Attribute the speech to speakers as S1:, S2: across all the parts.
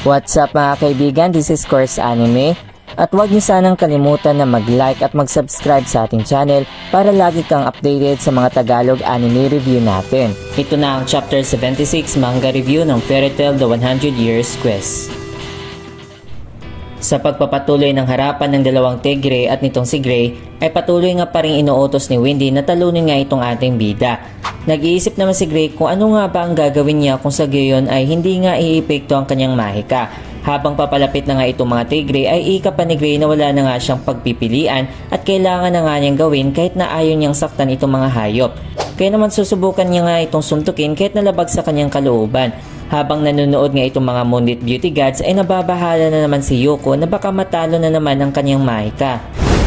S1: What's up mga kaibigan, this is Course Anime. At huwag niyo sanang kalimutan na mag-like at mag-subscribe sa ating channel para lagi kang updated sa mga Tagalog anime review natin. Ito na ang Chapter 76 manga review ng Fairy Tail The 100 Years Quest. Sa pagpapatuloy ng harapan ng dalawang tigre at nitong si Gray, ay patuloy nga pa rin inuutos ni Windy na talunin nga itong ating bida. Nag-iisip naman si Gray kung ano nga ba ang gagawin niya kung sa gayon ay hindi nga iipekto ang kanyang mahika. Habang papalapit na nga itong mga tigre ay ika pa ni Gray na wala na nga siyang pagpipilian at kailangan na nga niyang gawin kahit na ayaw niyang saktan itong mga hayop. Kaya naman susubukan niya nga itong suntukin kahit nalabag sa kanyang kalooban. Habang nanonood nga itong mga Moonlit Beauty Gods ay nababahala na naman si Yuko na baka matalo na naman ang kanyang mahika.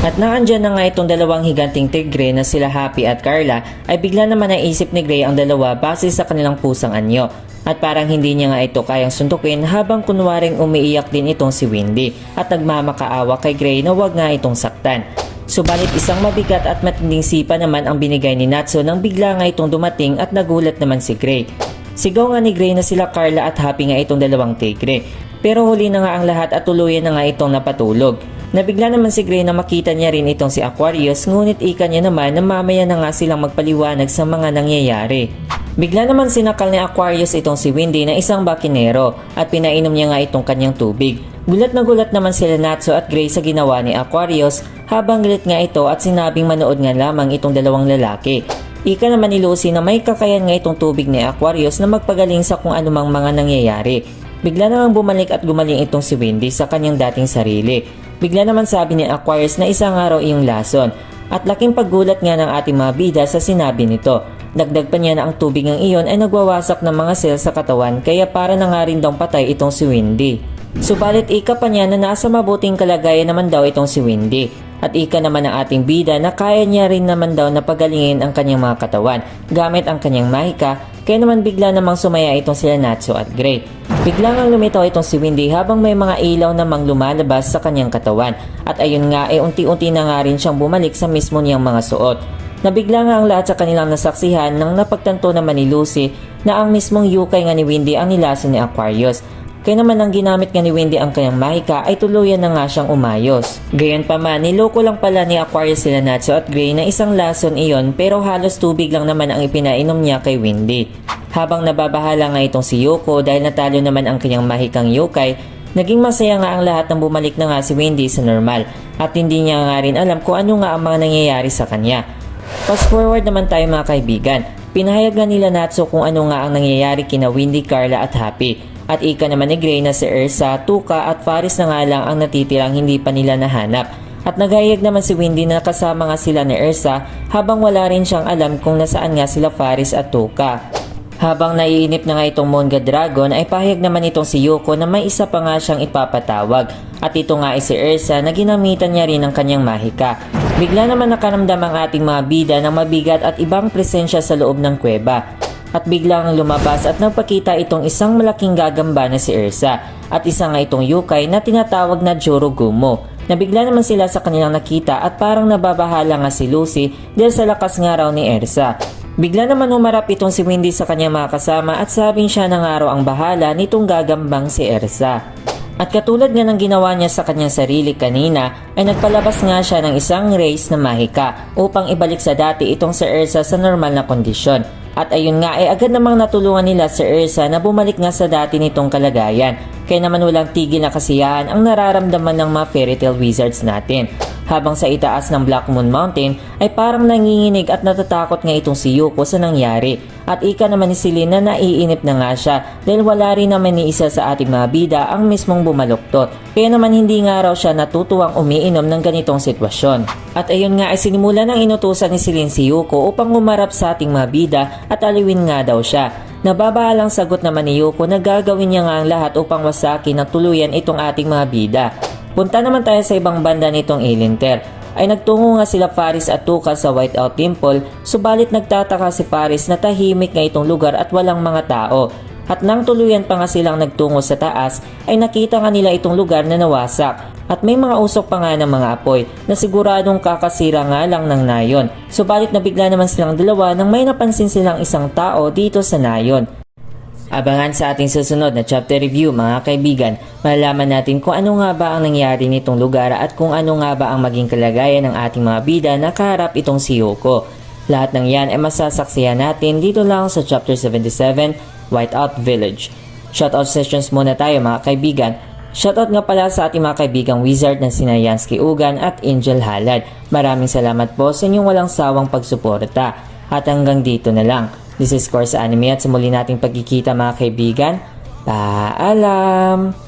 S1: At naandyan na nga itong dalawang higanting tigre na sila Happy at Carla ay bigla naman naisip ni Gray ang dalawa base sa kanilang pusang anyo. At parang hindi niya nga ito kayang suntukin habang kunwaring umiiyak din itong si Windy at nagmamakaawa kay Gray na wag nga itong saktan. Subalit isang mabigat at matinding sipa naman ang binigay ni Natsu nang bigla nga itong dumating at nagulat naman si Gray. Sigaw nga ni Gray na sila Carla at Happy nga itong dalawang tigre. Pero huli na nga ang lahat at tuluyan na nga itong napatulog. Nabigla naman si Gray na makita niya rin itong si Aquarius, ngunit ika niya naman na mamaya na nga silang magpaliwanag sa mga nangyayari. Bigla naman sinakal ni Aquarius itong si Windy na isang bakinero at pinainom niya nga itong kanyang tubig. Gulat na gulat naman sila Natsu at Gray sa ginawa ni Aquarius habang galit nga ito at sinabing manood nga lamang itong dalawang lalaki. Ika naman ni Lucy na may kakayan nga itong tubig ni Aquarius na magpagaling sa kung anumang mga nangyayari. Bigla namang bumalik at gumaling itong si Windy sa kanyang dating sarili. Bigla naman sabi ni Aquarius na isang araw iyong lason. At laking paggulat nga ng ating mga bida sa sinabi nito. Dagdag pa niya na ang tubig ng iyon ay nagwawasak ng mga sel sa katawan kaya para na nga rin daw patay itong si Windy. Subalit ika pa niya na nasa mabuting kalagayan naman daw itong si Windy. At ika naman ng ating bida na kaya niya rin naman daw na pagalingin ang kanyang mga katawan gamit ang kanyang mahika, kaya naman bigla namang sumaya itong sila Natsu at Gray. Bigla ngang lumitaw itong si Windy habang may mga ilaw namang lumalabas sa kanyang katawan at ayun nga ay unti-unti na nga rin siyang bumalik sa mismo niyang mga suot. Nabigla nga ang lahat sa kanilang nasaksihan nang napagtanto naman ni Lucy na ang mismong yukay nga ni Windy ang nilason ni Aquarius. Kaya naman ang ginamit nga ni Windy ang kanyang mahika ay tuluyan na nga siyang umayos. Gayon pa man, niloko lang pala ni Aquarius sila Natsu at Gray na isang lason iyon pero halos tubig lang naman ang ipinainom niya kay Windy. Habang nababahala nga itong si Yuko dahil natalo naman ang kanyang mahikang yukay, naging masaya nga ang lahat nang bumalik na nga si Windy sa normal at hindi niya nga rin alam kung ano nga ang mga nangyayari sa kanya. Fast forward naman tayo mga kaibigan, pinahayag nga nila Natsu kung ano nga ang nangyayari kina Windy, Carla at Happy. At ika naman ni Gray na si Ersa, Tuka at Faris na nga lang ang natitirang hindi pa nila nahanap. At naghayag naman si Windy na kasama nga sila ni Ersa habang wala rin siyang alam kung nasaan nga sila Faris at Tuka. Habang naiinip na nga itong Monga Dragon ay pahayag naman itong si Yuko na may isa pa nga siyang ipapatawag. At ito nga ay si Ersa na ginamitan niya rin ang kanyang mahika. Bigla naman nakaramdam ang ating mga bida ng mabigat at ibang presensya sa loob ng kuweba. At biglang lumabas at nagpakita itong isang malaking gagamba na si Ersa at isa nga itong yukay na tinatawag na Jorogumo. Nabigla naman sila sa kanilang nakita at parang nababahala nga si Lucy dahil sa lakas nga raw ni Ersa. Bigla naman humarap itong si Windy sa kanyang mga kasama at sabing siya na nga raw ang bahala nitong gagambang si Ersa. At katulad nga ng ginawa niya sa kanyang sarili kanina ay nagpalabas nga siya ng isang rays na mahika upang ibalik sa dati itong si Ersa sa normal na kondisyon. At ayun nga ay agad namang natulungan nila si Ersa na bumalik nga sa dati nitong kalagayan. Kaya naman walang tigil na kasiyahan ang nararamdaman ng mga Fairy Tail Wizards natin. Habang sa itaas ng Black Moon Mountain ay parang nanginginig at natatakot nga itong si Yuko sa nangyari. At ika naman ni Celine na naiinip na nga siya dahil wala rin naman ni isa sa ating mga bida ang mismong bumaluktot. Kaya naman hindi nga raw siya natutuwang umiinom ng ganitong sitwasyon. At ayun nga ay sinimula ng inutusan ni Celine si Yuko upang umarap sa ating mga bida at aliwin nga daw siya. Nababahalang sagot naman ni Yuko na gagawin niya nga ang lahat upang wasakin ng tuluyan itong ating mga bida. Punta naman tayo sa ibang banda nitong Elinter. Ay nagtungo nga sila Faris at Tuka sa Whiteout Temple, subalit nagtataka si Faris na tahimik nga itong lugar at walang mga tao. At nang tuluyan pa nga silang nagtungo sa taas, ay nakita nga nila itong lugar na nawasak. At may mga usok pa nga ng mga apoy na siguradong kakasira nga lang ng nayon. Subalit nabigla naman silang dalawa nang may napansin silang isang tao dito sa nayon. Abangan sa ating susunod na chapter review mga kaibigan, malalaman natin kung ano nga ba ang nangyari nitong lugar at kung ano nga ba ang maging kalagayan ng ating mga bida na kaharap itong si Yoko. Lahat ng yan ay masasaksihan natin dito lang sa chapter 77, Whiteout Village. Shoutout sessions muna tayo mga kaibigan. Shoutout nga pala sa ating mga kaibigang wizard na sina Yansky Ugan at Angel Halad. Maraming salamat po sa inyong walang sawang pagsuporta. At hanggang dito na lang. This is Course Anime at sa muli nating pagkikita mga kaibigan. Paalam!